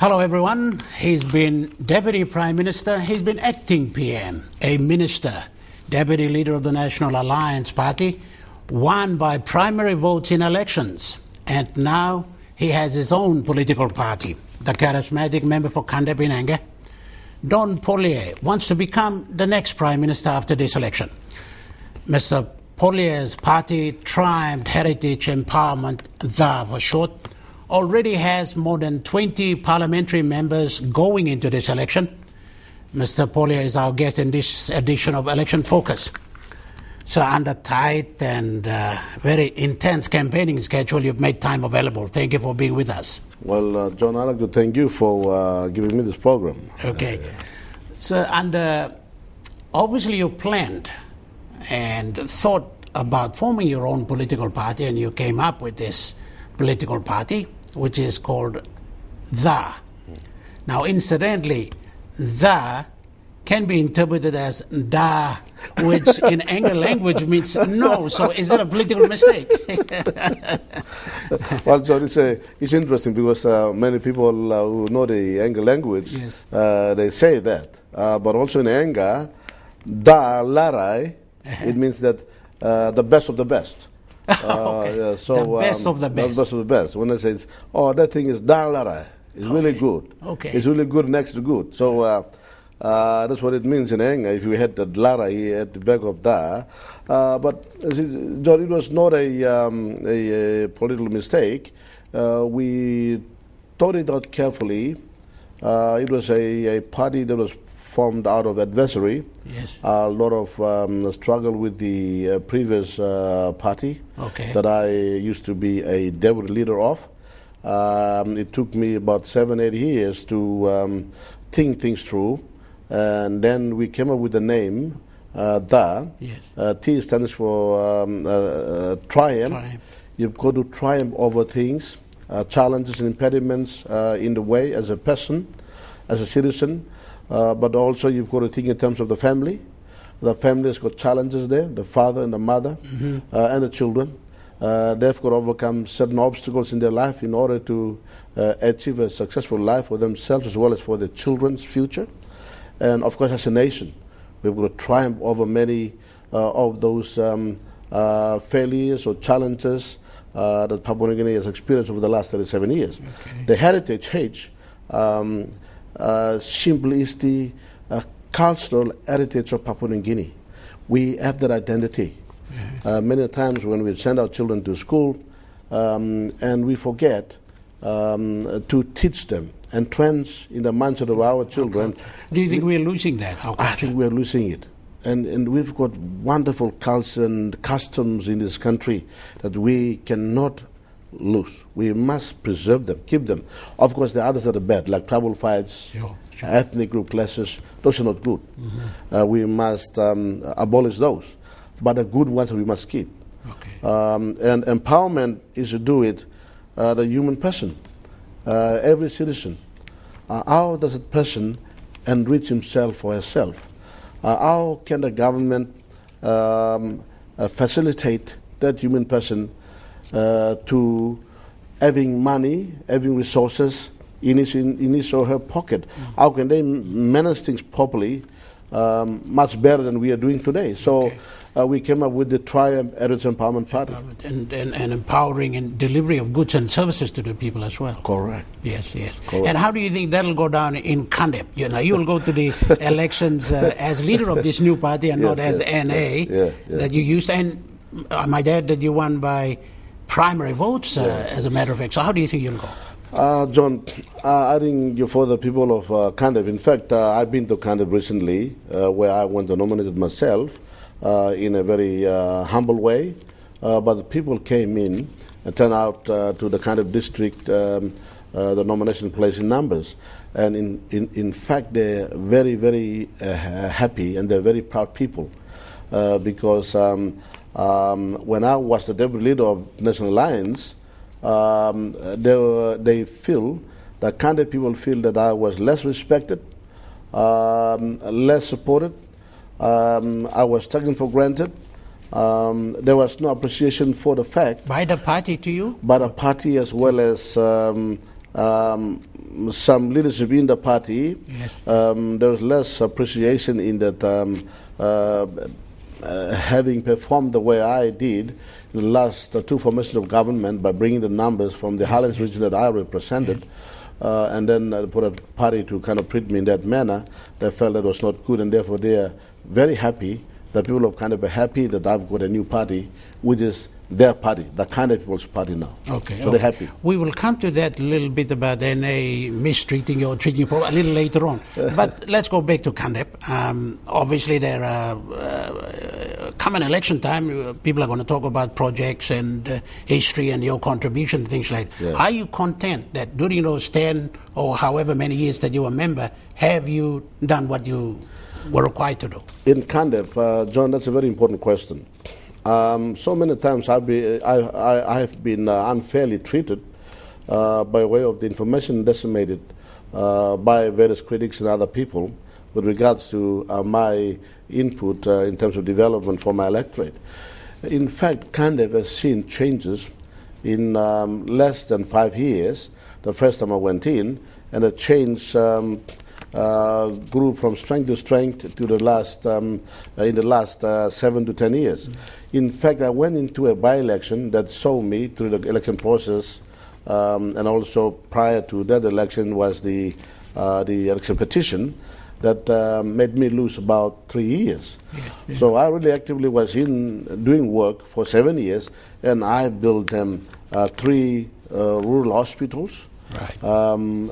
Hello everyone. He's been Deputy Prime Minister, he's been acting PM, a minister, Deputy Leader of the National Alliance Party, won by primary votes in elections, and now he has his own political party, the charismatic member for Khandeb in Enga. Don Poilier wants to become the next Prime Minister after this election. Mr. Poilier's party, Triumph Heritage Empowerment, THA for short, already has more than 20 parliamentary members going into this election. Mr. Poilier is our guest in this edition of Election Focus. So under tight and very intense campaigning schedule, you've made time available. Thank you for being with us. Well, John, I'd like to thank you for giving me this program. Okay. So obviously you planned and thought about forming your own political party, and you came up with this political party, which is called THA. Now, incidentally, THA can be interpreted as Da, which in English language means no. So is that a political mistake? Well, John, it's interesting because many people who know the English language, yes, they say that. But also in Enga, Da Larai, it means that the best of the best. Okay. Yeah, so, the best of the best. The best of the best. When I say, that thing is Da Larai, it's really good. Okay. It's really good next to good. So that's what it means in Enga. If you had the Lara here at the back of Da. But, John, it was not a political mistake. We thought it out carefully. It was a party that was formed out of adversary. Yes. A lot of struggle with the previous party, okay, that I used to be a deputy leader of. It took me about 7-8 years to think things through, and then we came up with the name THA. Yes. T stands for triumph. You've got to triumph over things, challenges and impediments in the way as a person, as a citizen. But also you've got to think in terms of the family. The family has got challenges there, the father and the mother, and the children. They've got to overcome certain obstacles in their life in order to achieve a successful life for themselves as well as for their children's future. And of course, as a nation, we've got to triumph over many of those failures or challenges that Papua New Guinea has experienced over the last 37 years. Okay. The Heritage H simply is the cultural heritage of Papua New Guinea. We have that identity. Many times when we send our children to school and we forget to teach them and trends in the mindset of our children. Do you think we're losing that? I think we're losing it. And we've got wonderful culture and customs in this country that we cannot lose. We must preserve them, keep them. Of course, the others are bad, like tribal fights, sure. ethnic group clashes. Those are not good. We must abolish those. But the good ones we must keep. Okay. And empowerment is to do it, the human person, every citizen. How does a person enrich himself or herself? How can the government facilitate that human person to having money, having resources in his or her pocket? How can they manage things properly, much better than we are doing today? So we came up with the Triumph Heritage Empowerment Party. And empowering and delivery of goods and services to the people as well. Correct. Yes, yes. Correct. And how do you think that'll go down in Khandeb? You will go to the elections as leader of this new party and not as NA that you used. And I might add that you won by primary votes, as a matter of fact. So how do you think you'll go? John, I think for the people of Khandeb, in fact, I've been to Khandeb recently, where I went to nominate myself in a very humble way. But the people came in and turned out to the Khandeb district, the nomination place in numbers. And in fact, they're very, very happy, and they're very proud people because when I was the deputy leader of National Alliance, they feel, the Khandeb people feel that I was less respected, less supported. I was taken for granted. There was no appreciation for the fact. By the party to you? By the party, as well as some leadership in the party, yes. There was less appreciation in that having performed the way I did in the last two formations of government by bringing the numbers from the Highlands region that I represented, and then for a party to kind of treat me in that manner, they felt that was not good, and therefore they are very happy. The people of Kandep are happy that I've got a new party, which is their party, the Kandep People's Party now. Okay. So they're happy. We will come to that a little bit about NA mistreating you or treating you a little later on. But let's go back to Kandep. Obviously, there are come an election time, people are going to talk about projects and history and your contribution, things like that. Yeah. Are you content that during those 10 or however many years that you were a member, have you done what you were required to do? In Kandep, John, that's a very important question. So many times I have been unfairly treated by way of the information decimated by various critics and other people with regards to my input in terms of development for my electorate. In fact, Kandep has seen changes in less than 5 years, the first time I went in, and a change grew from strength to strength to the last in the last 7 to 10 years. In fact, I went into a by-election that saw me through the election process, and also prior to that election was the election petition that made me lose about 3 years. Yeah. So I really actively was in doing work for 7 years, and I built 3 rural hospitals. Right. 1,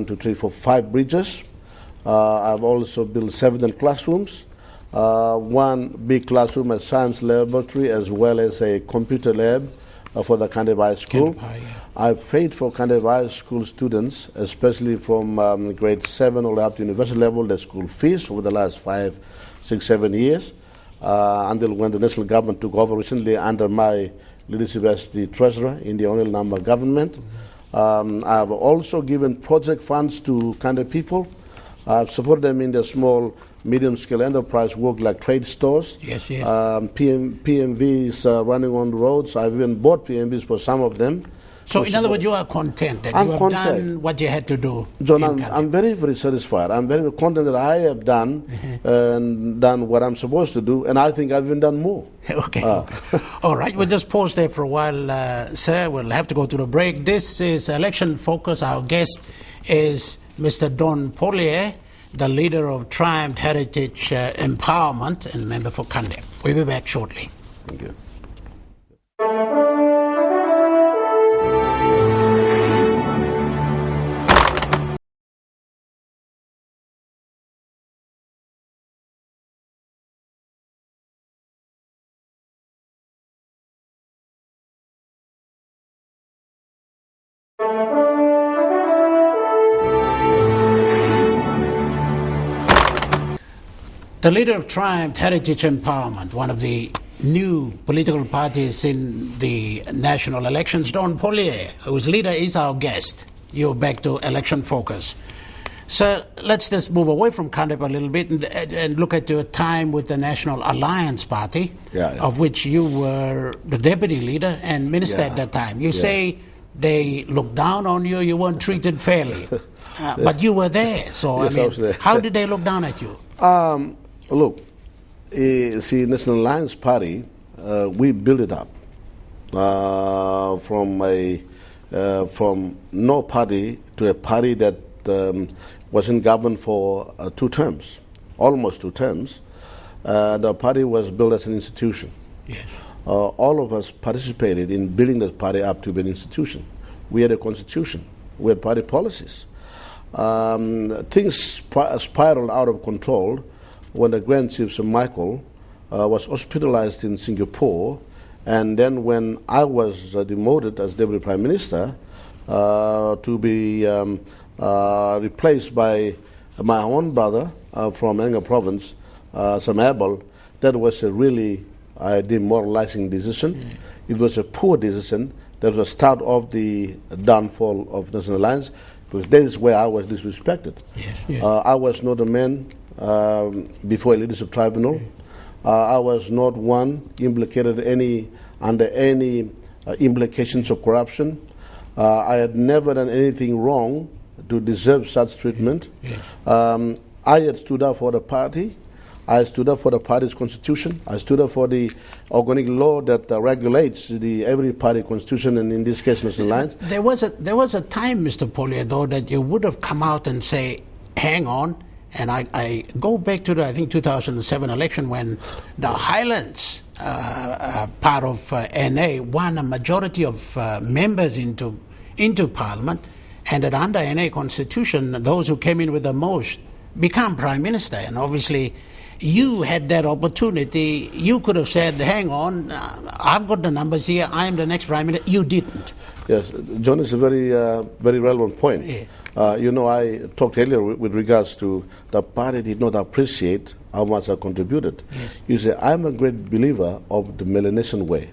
2, 3, 4, 5 bridges. I've also built 7 classrooms, 1 big classroom, a science laboratory, as well as a computer lab for the Kandep High School. I've paid for Kandep High School students, especially from grade 7 all the way up to university level, their school fees over the last 5, 6, 7 years, until when the national government took over recently under my leadership as the treasurer in the O'Neill Number government. I've also given project funds to Kandep people. I've supported them in their small, medium-scale enterprise work like trade stores. Yes, yes. PMVs running on the roads. I've even bought PMVs for some of them. So in other words, you are content that you have done what you had to do. John, I'm very, very satisfied. I'm very content that I have done and done what I'm supposed to do, and I think I've even done more. Okay. All right, we'll just pause there for a while, sir. We'll have to go to the break. This is Election Focus. Our guest is Mr. Don Poilier, the leader of Triumph Heritage Empowerment and member for Kandep. We'll be back shortly. Thank you. The leader of Triumph Heritage Empowerment, one of the new political parties in the national elections, Don Poilier, whose leader is our guest. You're back to Election Focus. So let's just move away from Kandep a little bit and look at your time with the National Alliance Party, of which you were the deputy leader and minister at that time. You say they looked down on you, you weren't treated fairly. But you were there, so yes, I mean, how did they look down at you? Look, see, National Alliance Party, we built it up from no party to a party that was in government for 2 terms, almost 2 terms. The party was built as an institution. Yes. All of us participated in building the party up to be an institution. We had a constitution. We had party policies. Things spiraled out of control when the Grand Chief Sir Michael was hospitalized in Singapore, and then when I was demoted as Deputy Prime Minister to be replaced by my own brother from Enga Province, Sam Abel, that was a really demoralizing decision. It was a poor decision. That was the start of the downfall of National Alliance, because that is where I was disrespected. Yes. I was not a man before a leadership tribunal. I was not one implicated under any implications of corruption. I had never done anything wrong to deserve such treatment. I had stood up for the party. I stood up for the party's constitution. I stood up for the organic law that regulates every party constitution, and in this case, National Alliance. There was a time, Mr. Poilier, though, that you would have come out and say, hang on, and I go back to the, I think, 2007 election when the Highlands, part of NA, won a majority of members into Parliament, and that under NA Constitution, those who came in with the most become Prime Minister, and obviously you had that opportunity. You could have said, hang on, I've got the numbers here, I am the next Prime Minister. You didn't. Yes, John, is a very relevant point. Yeah. I talked earlier with regards to the party did not appreciate how much I contributed. Yes. You say, I'm a great believer of the Melanesian way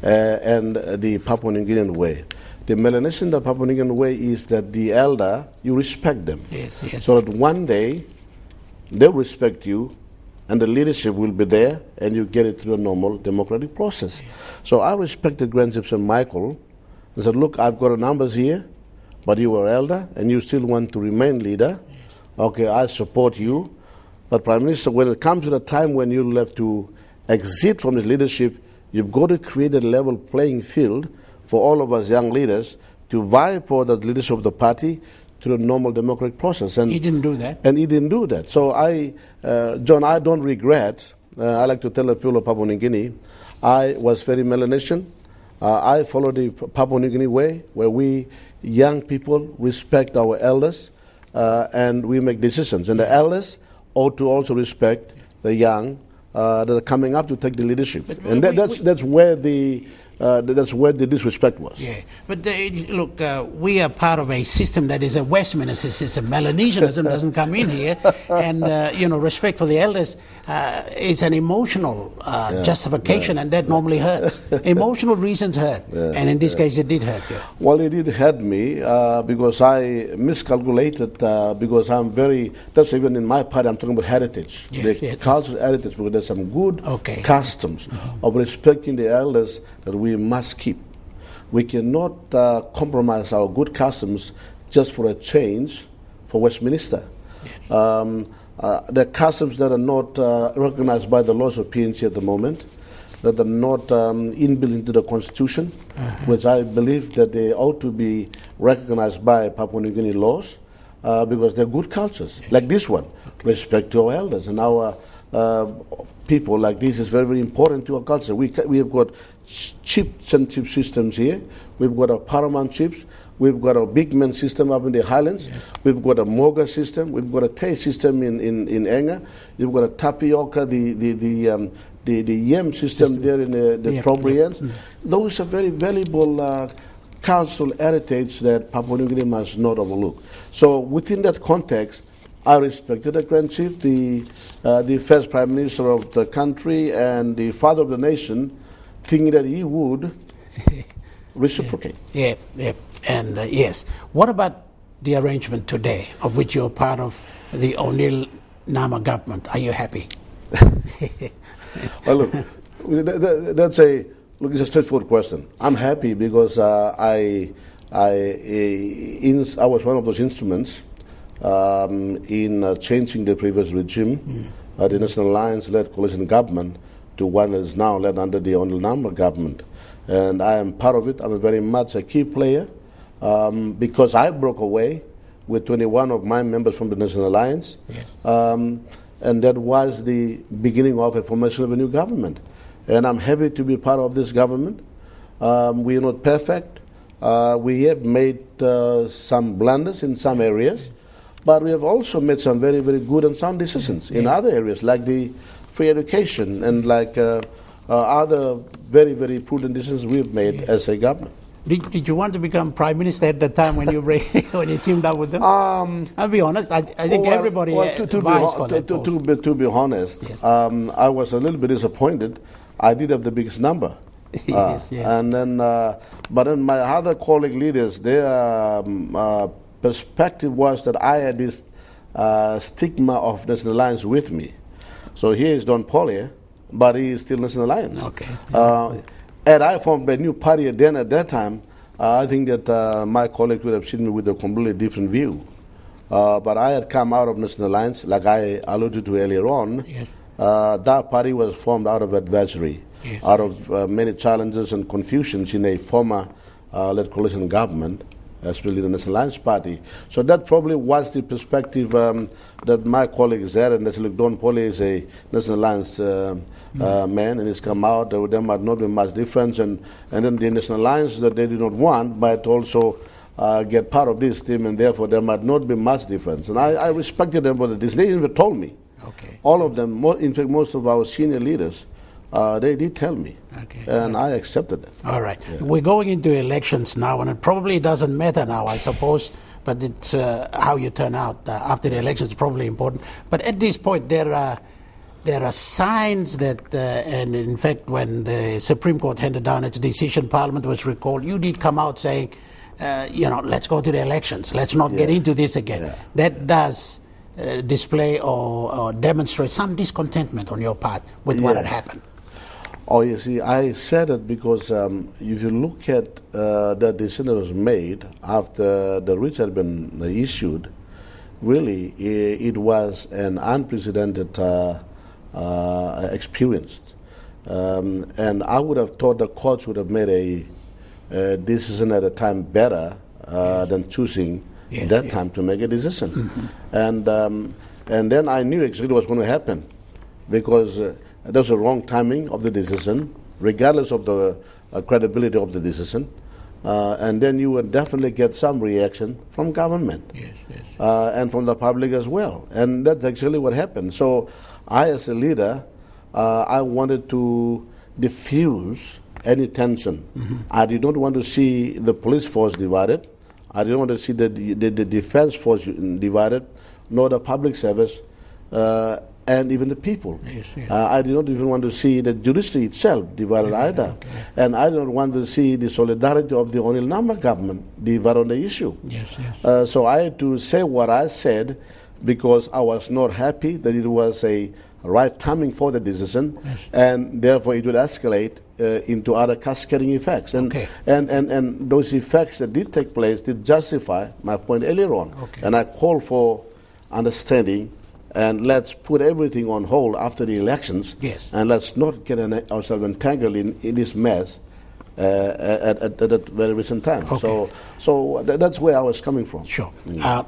and the Papua New Guinean way. The Melanesian, the Papua New Guinean way is that the elder, you respect them. Yes, yes. So that one day they'll respect you, and the leadership will be there, and you get it through a normal democratic process. Yeah. So I respected Grandchief St. Michael and said, look, I've got the numbers here, but you were elder, and you still want to remain leader. Yes. Okay, I support you. But Prime Minister, when it comes to the time when you'll have to exit from this leadership, you've got to create a level playing field for all of us young leaders to vie for the leadership of the party through a normal democratic process. And he didn't do that. And he didn't do that. So John, I don't regret. I like to tell the people of Papua New Guinea, I was very Melanesian. I follow the Papua New Guinea way, where we young people respect our elders and we make decisions. And the elders ought to also respect the young that are coming up to take the leadership. And that's where the disrespect was. Yeah, but look, we are part of a system that is a Westminster system. Melanesianism doesn't come in here, and respect for the elders is an emotional justification, and that normally hurts. Emotional reasons hurt, and in this case, it did hurt you. Well, it did hurt me because I miscalculated. Because I'm that's even in my party. I'm talking about heritage, cultural heritage, because there's some good customs of respecting the elders that we must keep. We cannot compromise our good customs just for a change for Westminster. Yes. The customs that are not recognized by the laws of PNC at the moment, that are not inbuilt into the Constitution, which I believe that they ought to be recognized by Papua New Guinea laws because they're good cultures, like this one. Respect to our elders and our people like this is very, very important to our culture. We have got chiefs and chief systems here. We've got our paramount chiefs. We've got our big man system up in the Highlands. Yes. We've got a Moga system. We've got a Tay system in Enga. You've got a Tapioca, the Yem system there in the Trobrians. Those are very valuable cultural heritage that Papua New Guinea must not overlook. So within that context, I respected the Grand Chief, the first Prime Minister of the country and the father of the nation, thinking that he would reciprocate. Yeah. And yes. What about the arrangement today, of which you're part of, the O'Neill Nama government? Are you happy? Well, look, it's a straightforward question. I'm happy because I was one of those instruments in changing the previous regime, the National Alliance-led coalition government, to one that is now led under the O'Neill Nama government. And I am part of it. I'm very much a key player because I broke away with 21 of my members from the National Alliance. Yes. And that was the beginning of a formation of a new government. And I'm happy to be part of this government. We are not perfect. We have made some blunders in some areas, but we have also made some very, very good and sound decisions in other areas, like the free education and like other very, very prudent decisions we've made as a government. Did you want to become Prime Minister at the time when you when you teamed up with them? I'll be honest. I think everybody advised for that post. To be honest, yes. I was a little bit disappointed. I did have the biggest number. Yes. And then, but then my other colleague leaders, their perspective was that I had this stigma of National Alliance with me. So here is Don Poilier, but he is still National Alliance. Okay. And I formed a new party then at that time I think that my colleagues would have seen me with a completely different view. But I had come out of National Alliance, like I alluded to earlier on. Yes. That party was formed out of adversary, Yes. out of many challenges and confusions in a former led coalition government, especially the National Alliance Party. So that probably was the perspective that my colleagues had, and Look, Don Polley is a National Alliance man, and he's come out. There might not be much difference, and then the National Alliance that they did not want might also get part of this team, and therefore there might not be much difference. And I respected them for this. They even told me. Okay. All of them, in fact, most of our senior leaders, they did tell me, and I accepted it. All right. Yeah. We're going into elections now, and it probably doesn't matter now, I suppose, but it's how you turn out after the election is probably important. But at this point, there are signs that, and in fact, when the Supreme Court handed down its decision, Parliament was recalled, you did come out saying, let's go to the elections. Let's not get into this again. Yeah. That does display or demonstrate some discontentment on your part with what had happened. Oh, you see, I said it because if you look at the decision that was made after the writ had been issued, really it was an unprecedented experience. And I would have thought the courts would have made a decision at a time better than choosing time to make a decision. Mm-hmm. And then I knew exactly what was going to happen, because that was the wrong timing of the decision, regardless of the credibility of the decision. And then you would definitely get some reaction from government. Yes. And from the public as well. And that's actually what happened. So I, as a leader, I wanted to diffuse any tension. Mm-hmm. I did not want to see the police force divided. I didn't want to see the defense force divided, nor the public service, and even the people. Yes. I did not even want to see the judiciary itself divided either. Okay. And I don't want to see the solidarity of the O'Neill Nama government divided on the issue. Yes. So I had to say what I said, because I was not happy that it was a right timing for the decision, and therefore it would escalate into other cascading effects. And those effects that did take place did justify my point earlier on. And I call for understanding, and let's put everything on hold after the elections, and let's not get ourselves entangled in this mess at that very recent time. So that's where I was coming from. Sure.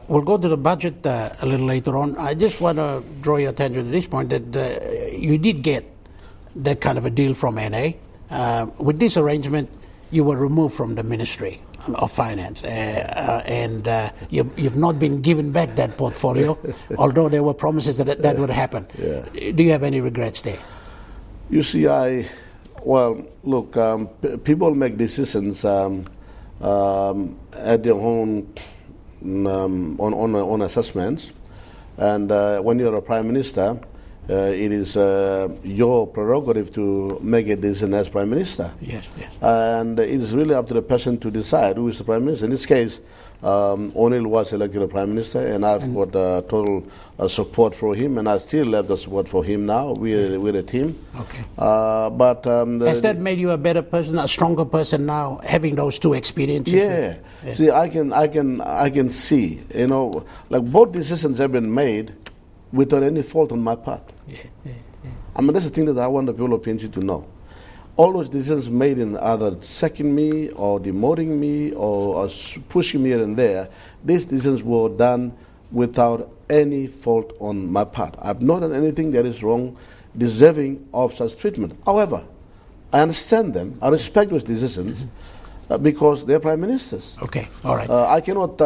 We'll go to the budget a little later on. I just want to draw your attention to this point, that you did get that kind of a deal from NA. With this arrangement, you were removed from the Ministry of Finance, and you've not been given back that portfolio, although there were promises that would happen. Do you have any regrets there? You see, well, look, people make decisions at their own on assessments, and when you're a prime minister, it is your prerogative to make a decision as prime minister. Yes. And it is really up to the person to decide who is the prime minister. In this case, O'Neill was elected a prime minister, and I've got total support for him, and I still have the support for him now. We're a team. Okay. But has that made you a better person, a stronger person now, having those two experiences? Yeah. See, I can see, like both decisions have been made without any fault on my part. I mean, that's the thing that I want the people of PNG to know. All those decisions made in either sacking me or demoting me or pushing me here and there, these decisions were done without any fault on my part. I've not done anything that is wrong, deserving of such treatment. However, I understand them. I respect those decisions because they're prime ministers. Okay, all right. I cannot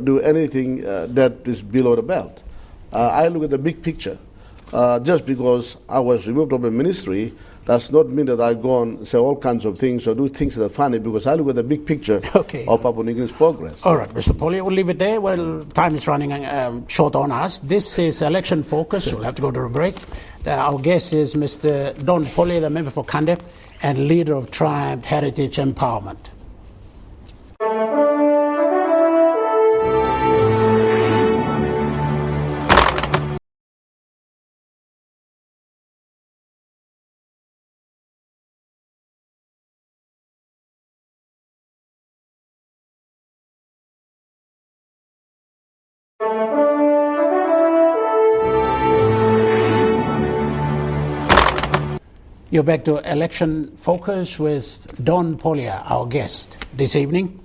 do anything that is below the belt. I look at the big picture. Just because I was removed from the ministry does not mean that I go and say all kinds of things or do things that are funny, because I look at the big picture of Papua New Guinea's progress. All right, Mr. Polley, we'll leave it there. Well, time is running short on us. This is Election Focus. We'll have to go to a break. Our guest is Mr. Don Polley, the member for Kande and leader of Triumph Heritage Empowerment. You're back to Election Focus with Don Polia, our guest this evening.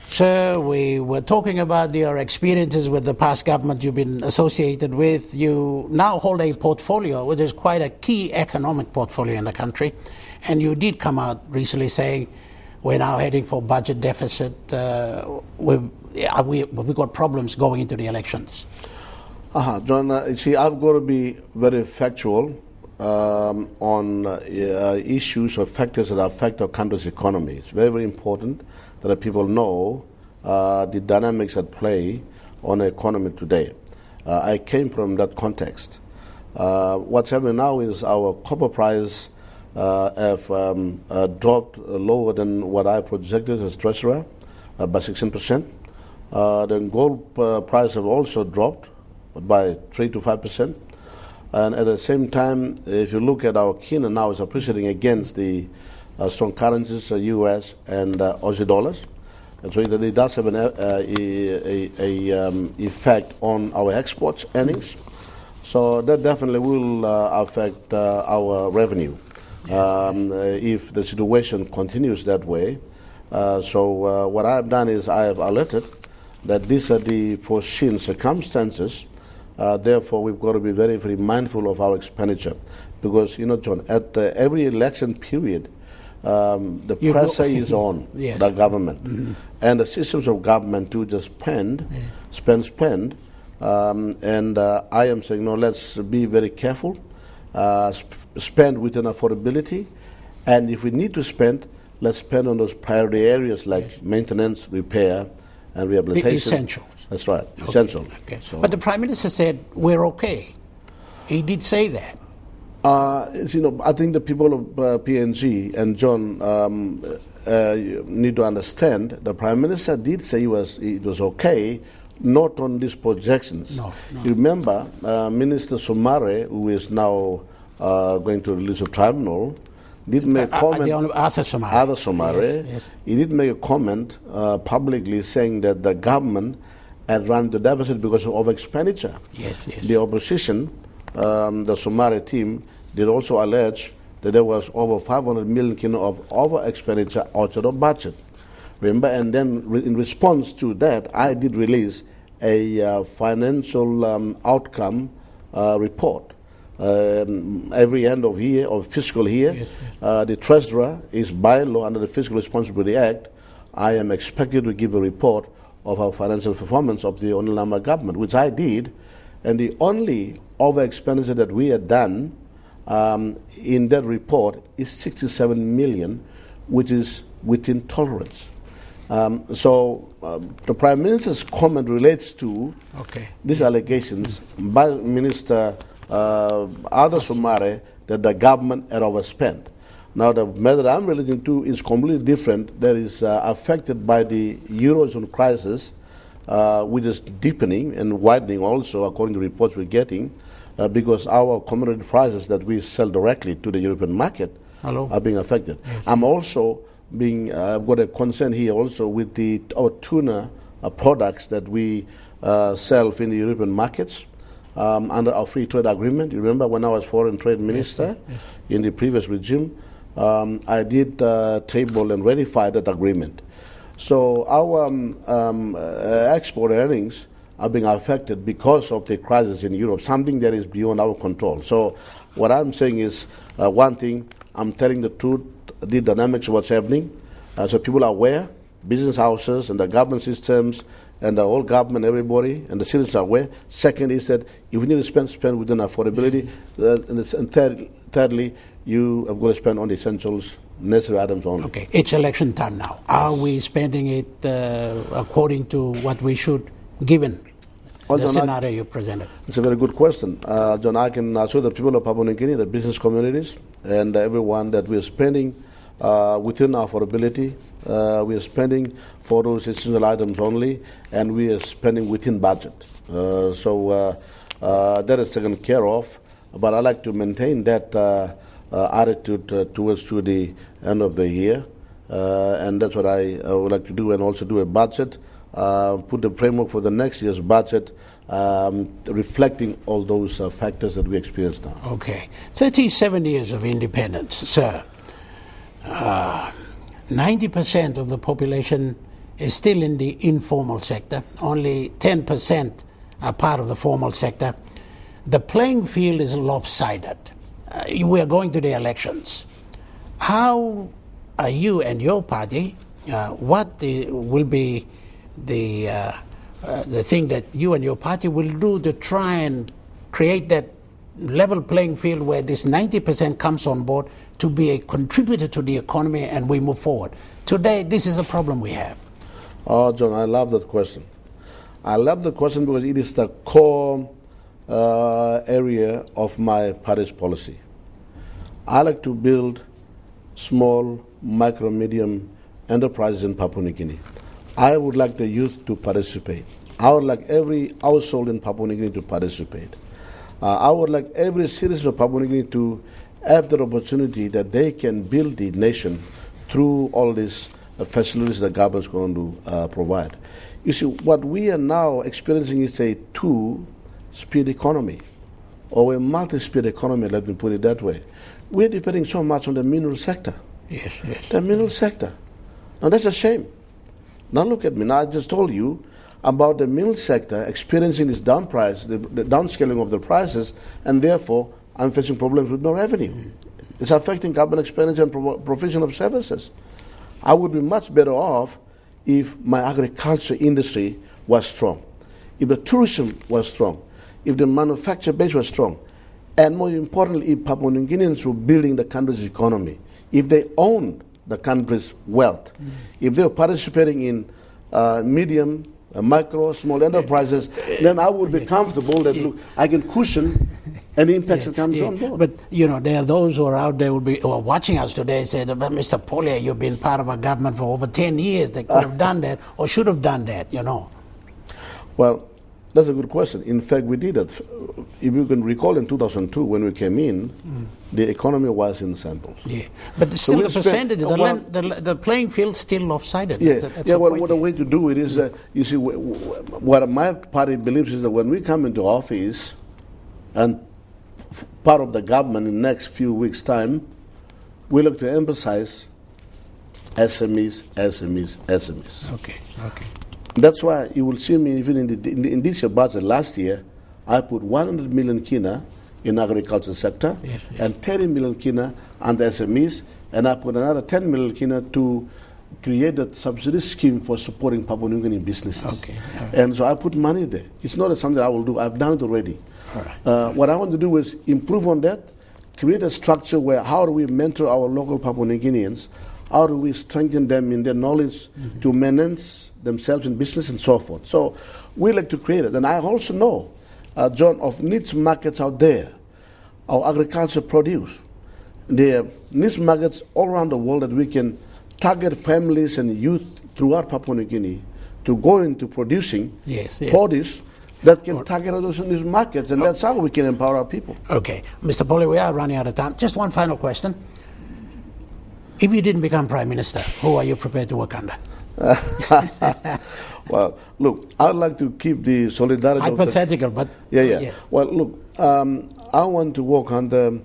Sir, we were talking about your experiences with the past government you've been associated with. You now hold a portfolio, which is quite a key economic portfolio in the country. And you did come out recently saying, we're now heading for budget deficit. We've got problems going into the elections. John, see, I've got to be very factual on issues or factors that affect our country's economy. It's very, very important that people know the dynamics at play on the economy today. I came from that context. What's happening now is our copper price have dropped lower than what I projected as treasurer by 16%. The gold price have also dropped by 3 to 5%. And at the same time, if you look at our kina now, is appreciating against the strong currencies, US and Aussie dollars. And so it does have an effect on our exports earnings. So that definitely will affect our revenue if the situation continues that way. So what I have done is I have alerted that these are the foreseen circumstances. Therefore, we've got to be very, very mindful of our expenditure. Because, John, at every election period, the pressure is on yes. the government. Mm-hmm. And the systems of government to just spend. And I am saying, no, let's be very careful. Spend within affordability. And if we need to spend, let's spend on those priority areas like yes. maintenance, repair, and rehabilitation. The essentials. That's right, okay. essential. Okay. So. But the Prime Minister said, we're okay. He did say that. I think the people of PNG and John need to understand the Prime Minister did say it was okay, not on these projections. No. You remember Minister Somare, who is now going to release a tribunal, did make a comment. Arthur Somare. Yes. He did make a comment publicly saying that the government had run the deficit because of over-expenditure. Yes. The opposition, the Somare team, did also allege that there was over 500 million of over-expenditure outside of budget. Remember, and then in response to that, I did release a financial outcome report. Every end of year, of fiscal year, yes. The treasurer is by law under the Fiscal Responsibility Act. I am expected to give a report of our financial performance of the Onil Namba government, which I did, and the only over expenditure that we had done in that report is 67 million, which is within tolerance. So the Prime Minister's comment relates to these allegations by Minister Arthur Somare that the government had overspent. Now, the matter I'm relating to is completely different. That is affected by the Eurozone crisis, which is deepening and widening also, according to reports we're getting, because our commodity prices that we sell directly to the European market are being affected. Yes. I'm also I've got a concern here also with our tuna products that we sell in the European markets under our free trade agreement. You remember when I was foreign trade minister in the previous regime, I did table and ratify that agreement. So our export earnings are being affected because of the crisis in Europe, something that is beyond our control. So what I'm saying is, one thing, I'm telling the truth, the dynamics of what's happening, so people are aware, business houses and the government systems and the whole government, everybody, and the citizens are aware. Second is that if we need to spend within affordability. And thirdly, you have got to spend on the essentials, necessary items only. Okay, it's election time now. Are we spending it according to what we should, given the scenario you presented? It's a very good question. John, I can assure the people of Papua New Guinea, the business communities, and everyone that we are spending within our affordability. We are spending for those essential items only, and we are spending within budget. So that is taken care of. But I like to maintain that attitude towards to the end of the year, and that's what I would like to do, and also do a budget put the framework for the next year's budget, reflecting all those factors that we experience now. Okay. 37 years of independence, sir. 90% of the population is still in the informal sector. Only 10% are part of the formal sector. The playing field is lopsided. We are going to the elections. How are you and your party, will be the thing that you and your party will do to try and create that level playing field where this 90% comes on board to be a contributor to the economy and we move forward? Today, this is a problem we have. Oh, John, I love that question. I love the question because it is the core area of my party's policy. I like to build small, micro, medium enterprises in Papua New Guinea. I would like the youth to participate. I would like every household in Papua New Guinea to participate. I would like every citizen of Papua New Guinea to have the opportunity that they can build the nation through all these facilities the government is going to provide. You see, what we are now experiencing is a two-speed economy, or a multi-speed economy, let me put it that way. We're depending so much on the mineral sector. Yes. The mineral sector. Now, that's a shame. Now, look at me. Now, I just told you about the mineral sector experiencing this down price, the downscaling of the prices, and therefore, I'm facing problems with no revenue. It's affecting government expenditure and provision of services. I would be much better off if my agriculture industry was strong, if the tourism was strong, if the manufacture base was strong, and more importantly, if Papua New Guineans were building the country's economy, if they owned the country's wealth, if they were participating in medium, micro, small enterprises, then I would be comfortable that look, I can cushion any impacts that comes on board. But, you know, there are those who are out there who are watching us today say, Mr. Polia, you've been part of a government for over 10 years. They could have done that or should have done that, you know. Well, that's a good question. In fact, we did it. If you can recall in 2002 when we came in, the economy was in shambles. Yeah, but still the percentage, the playing field's still lopsided. Yeah, what a way to do it is, you see, what my party believes is that when we come into office and part of the government in the next few weeks' time, we look to emphasize SMEs. Okay. That's why you will see me even in this year budget last year, I put 100 million kina in agriculture sector and 30 million kina on the SMEs, and I put another 10 million kina to create a subsidy scheme for supporting Papua New Guinea businesses. Okay. Right. And so I put money there. It's not something I will do. I've done it already. All right. What I want to do is improve on that, create a structure where how do we mentor our local Papua New Guineans, how do we strengthen them in their knowledge to manage themselves in business and so forth. So we like to create it. And I also know, John, of niche markets out there, our agriculture produce. There are niche markets all around the world that we can target families and youth throughout Papua New Guinea to go into producing produce that can target those in these markets. And that's how we can empower our people. Okay. Mr. Polia, we are running out of time. Just one final question. If you didn't become Prime Minister, who are you prepared to work under? Well, look, I'd like to keep the solidarity. Hypothetical, but... Yeah. Well, look, I want to work under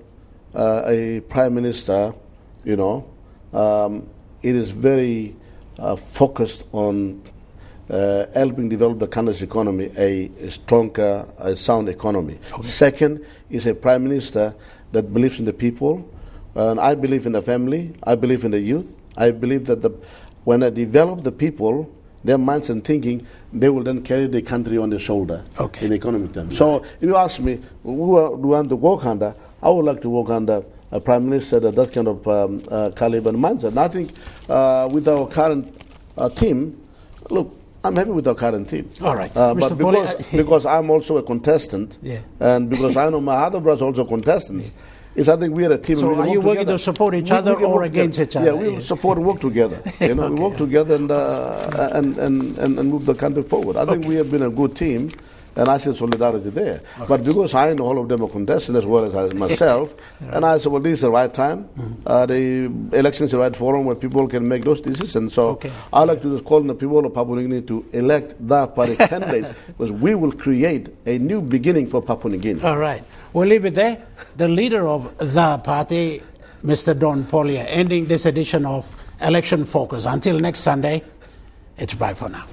a Prime Minister, you know. It is very focused on helping develop the country's economy, a stronger, a sound economy. Okay. Second is a Prime Minister that believes in the people. And I believe in the family. I believe in the youth. I believe that when I develop the people, their minds and thinking, they will then carry the country on their shoulder in economic terms. So if you ask me, who do I want to work under, I would like to work under a Prime Minister that kind of caliber and mindset. And I think with our current team, look, I'm happy with our current team. All right. But because I'm also a contestant, and because I know my other brothers also contestants, I think we are a team. So are you working to support each other or against each other? Yeah, we will support and work together. You know, we work together and move the country forward. I think we have been a good team, And I see solidarity there. Okay. But because I know all of them are contested as well as myself, right. And I said, well, this is the right time. The election is the right forum where people can make those decisions. So I like to just call on the people of Papua New Guinea to elect the party candidates because we will create a new beginning for Papua New Guinea. All right. We'll leave it there. The leader of the party, Mr. Don Polia, ending this edition of Election Focus. Until next Sunday, it's bye for now.